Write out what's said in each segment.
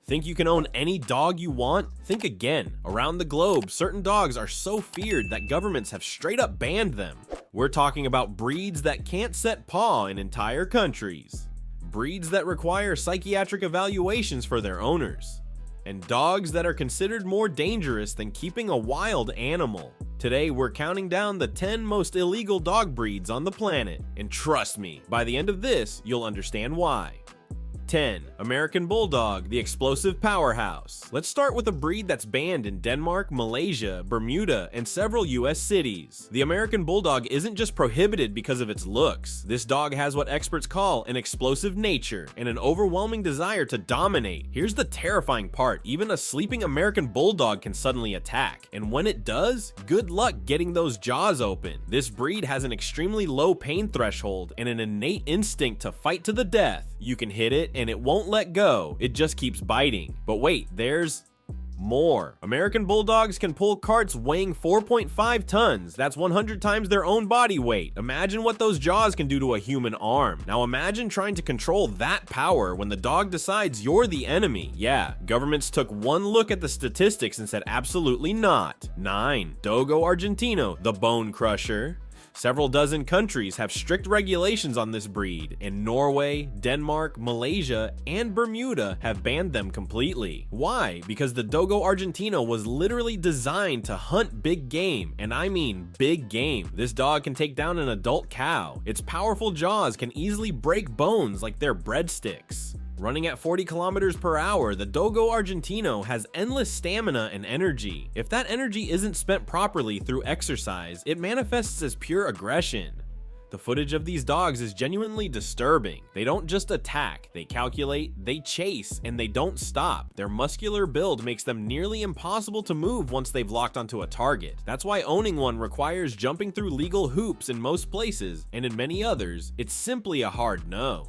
Think you can own any dog you want? Think again. Around the globe, certain dogs are so feared that governments have straight up banned them. We're talking about breeds that can't set paw in entire countries. Breeds that require psychiatric evaluations for their owners. And dogs that are considered more dangerous than keeping a wild animal. Today, we're counting down the 10 most illegal dog breeds on the planet. And trust me, by the end of this, you'll understand why. 10. American Bulldog, the explosive powerhouse. Let's start with a breed that's banned in Denmark, Malaysia, Bermuda, and several US cities. The American Bulldog isn't just prohibited because of its looks. This dog has what experts call an explosive nature and an overwhelming desire to dominate. Here's the terrifying part, even a sleeping American Bulldog can suddenly attack. And when it does, good luck getting those jaws open. This breed has an extremely low pain threshold and an innate instinct to fight to the death. You can hit it and it won't let go, it just keeps biting. But wait, there's more. American Bulldogs can pull carts weighing 4.5 tons. That's 100 times their own body weight. Imagine what those jaws can do to a human arm. Now imagine trying to control that power when the dog decides you're the enemy. Yeah, governments took one look at the statistics and said absolutely not. 9. Dogo Argentino, the bone crusher. Several dozen countries have strict regulations on this breed, and Norway, Denmark, Malaysia, and Bermuda have banned them completely. Why? Because the Dogo Argentino was literally designed to hunt big game, and I mean big game. This dog can take down an adult cow. Its powerful jaws can easily break bones like they're breadsticks. Running at 40 kilometers per hour, the Dogo Argentino has endless stamina and energy. If that energy isn't spent properly through exercise, it manifests as pure aggression. The footage of these dogs is genuinely disturbing. They don't just attack, they calculate, they chase, and they don't stop. Their muscular build makes them nearly impossible to move once they've locked onto a target. That's why owning one requires jumping through legal hoops in most places, and in many others, it's simply a hard no.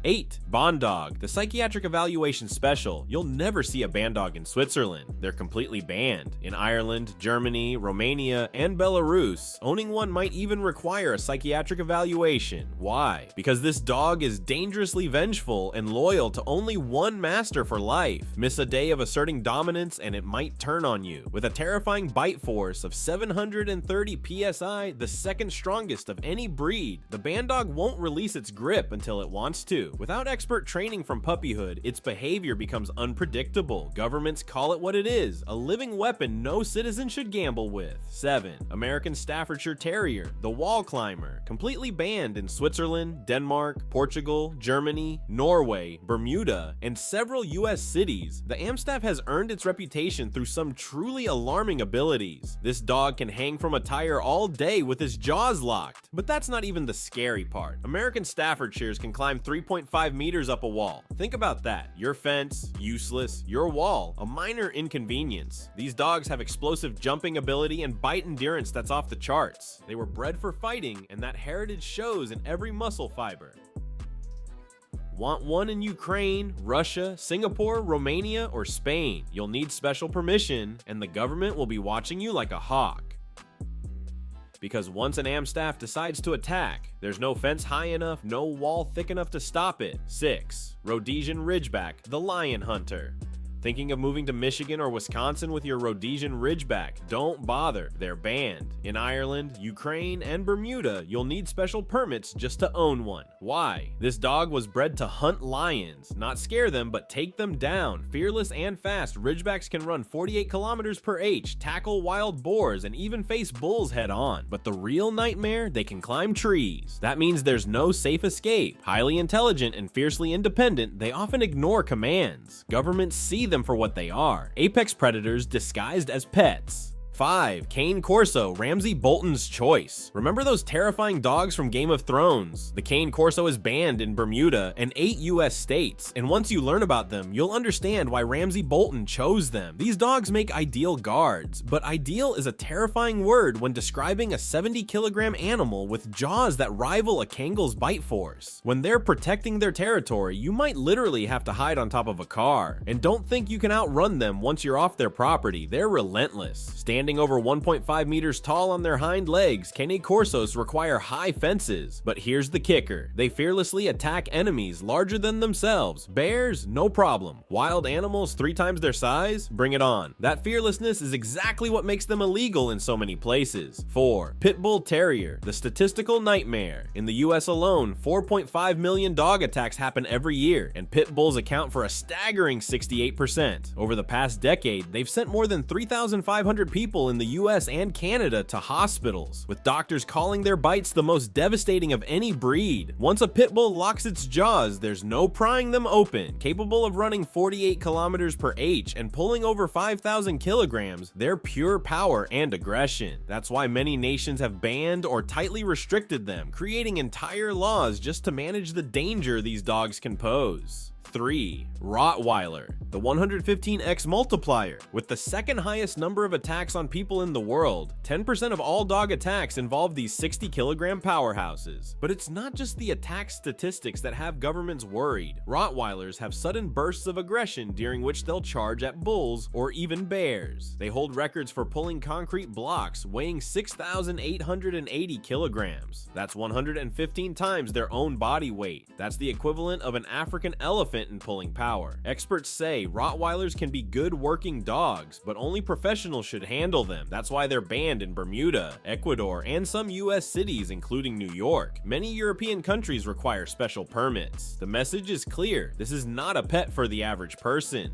8. Bandog, the psychiatric evaluation special. You'll never see a Bandog in Switzerland. They're completely banned. In Ireland, Germany, Romania, and Belarus, owning one might even require a psychiatric evaluation. Why? Because this dog is dangerously vengeful and loyal to only one master for life. Miss a day of asserting dominance and it might turn on you. With a terrifying bite force of 730 psi, the second strongest of any breed, the Bandog won't release its grip until it wants to. Without expert training from puppyhood, its behavior becomes unpredictable. Governments call it what it is, a living weapon no citizen should gamble with. 7. American Staffordshire Terrier, the wall climber, completely banned in Switzerland, Denmark, Portugal, Germany, Norway, Bermuda, and several US cities. The Amstaff has earned its reputation through some truly alarming abilities. This dog can hang from a tire all day with his jaws locked. But that's not even the scary part. American Staffordshires can climb 3.5 meters up a wall. Think about that. Your fence, useless. Your wall, a minor inconvenience. These dogs have explosive jumping ability and bite endurance that's off the charts. They were bred for fighting, and that heritage shows in every muscle fiber. Want one in Ukraine, Russia, Singapore, Romania, or Spain? You'll need special permission, and the government will be watching you like a hawk. Because once an Amstaff decides to attack, there's no fence high enough, no wall thick enough to stop it. 6. Rhodesian Ridgeback, the lion hunter. Thinking of moving to Michigan or Wisconsin with your Rhodesian Ridgeback? Don't bother, they're banned. In Ireland, Ukraine, and Bermuda, you'll need special permits just to own one. Why? This dog was bred to hunt lions, not scare them, but take them down. Fearless and fast, Ridgebacks can run 48 kilometers per h, tackle wild boars, and even face bulls head on. But the real nightmare, they can climb trees. That means there's no safe escape. Highly intelligent and fiercely independent, they often ignore commands. Governments see them for what they are, apex predators disguised as pets. 5. Cane Corso, Ramsay Bolton's choice. Remember those terrifying dogs from Game of Thrones? The Cane Corso is banned in Bermuda and 8 US states, and once you learn about them, you'll understand why Ramsay Bolton chose them. These dogs make ideal guards, but ideal is a terrifying word when describing a 70-kilogram animal with jaws that rival a Kangal's bite force. When they're protecting their territory, you might literally have to hide on top of a car. And don't think you can outrun them once you're off their property. They're relentless. Standing Standing over 1.5 meters tall on their hind legs, Cane Corsos require high fences. But here's the kicker. They fearlessly attack enemies larger than themselves. Bears? No problem. Wild animals 3 times their size? Bring it on. That fearlessness is exactly what makes them illegal in so many places. 4. Pit Bull Terrier, the statistical nightmare. In the US alone, 4.5 million dog attacks happen every year, and pit bulls account for a staggering 68%. Over the past decade, they've sent more than 3,500 people in the US and Canada to hospitals, with doctors calling their bites the most devastating of any breed. Once a pit bull locks its jaws, there's no prying them open. Capable of running 48 kilometers per h and pulling over 5,000 kilograms, they're pure power and aggression. That's why many nations have banned or tightly restricted them, creating entire laws just to manage the danger these dogs can pose. 3. Rottweiler, the 115x multiplier. With the second highest number of attacks on people in the world, 10% of all dog attacks involve these 60-kilogram powerhouses. But it's not just the attack statistics that have governments worried. Rottweilers have sudden bursts of aggression during which they'll charge at bulls or even bears. They hold records for pulling concrete blocks weighing 6,880 kilograms. That's 115 times their own body weight. That's the equivalent of an African elephant in pulling power. Experts say Rottweilers can be good working dogs, but only professionals should handle them. That's why they're banned in Bermuda, Ecuador, and some US cities, including New York. Many European countries require special permits. The message is clear: this is not a pet for the average person.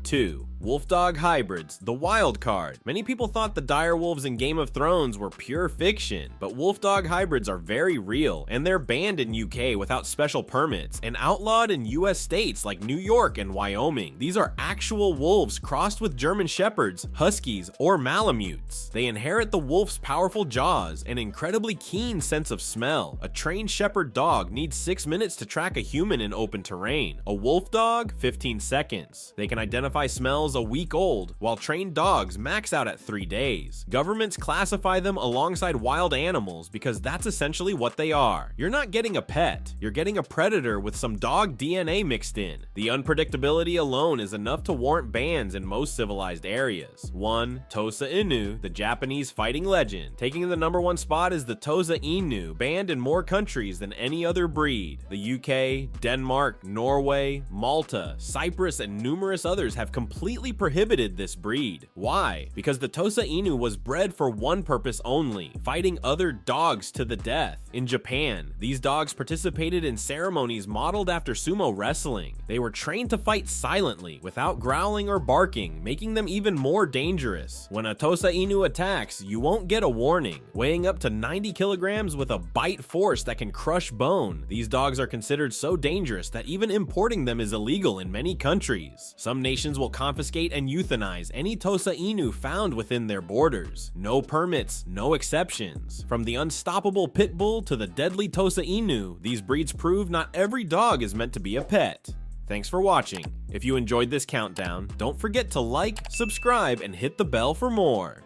2. Wolf-dog hybrids, the wild card. Many people thought the dire wolves in Game of Thrones were pure fiction, but wolf-dog hybrids are very real, and they're banned in UK without special permits, and outlawed in US states like New York and Wyoming. These are actual wolves crossed with German Shepherds, Huskies, or Malamutes. They inherit the wolf's powerful jaws and incredibly keen sense of smell. A trained shepherd dog needs 6 minutes to track a human in open terrain. A wolf dog, 15 seconds. They can identify smells a week old, while trained dogs max out at 3 days. Governments classify them alongside wild animals because that's essentially what they are. You're not getting a pet, you're getting a predator with some dog DNA mixed in. The unpredictability alone is enough to warrant bans in most civilized areas. 1. Tosa Inu, the Japanese fighting legend. Taking the #1 spot is the Tosa Inu, banned in more countries than any other breed. The UK, Denmark, Norway, Malta, Cyprus, and numerous others have completely prohibited this breed. Why? Because the Tosa Inu was bred for one purpose only: fighting other dogs to the death. In Japan, these dogs participated in ceremonies modeled after sumo wrestling. They were trained to fight silently, without growling or barking, making them even more dangerous. When a Tosa Inu attacks, you won't get a warning. Weighing up to 90 kilograms with a bite force that can crush bone, these dogs are considered so dangerous that even importing them is illegal in many countries. Some nations will confiscate and euthanize any Tosa Inu found within their borders. No permits, no exceptions. From the unstoppable pit bull to the deadly Tosa Inu, these breeds prove not every dog is meant to be a pet. Thanks for watching. If you enjoyed this countdown, don't forget to like, subscribe, and hit the bell for more.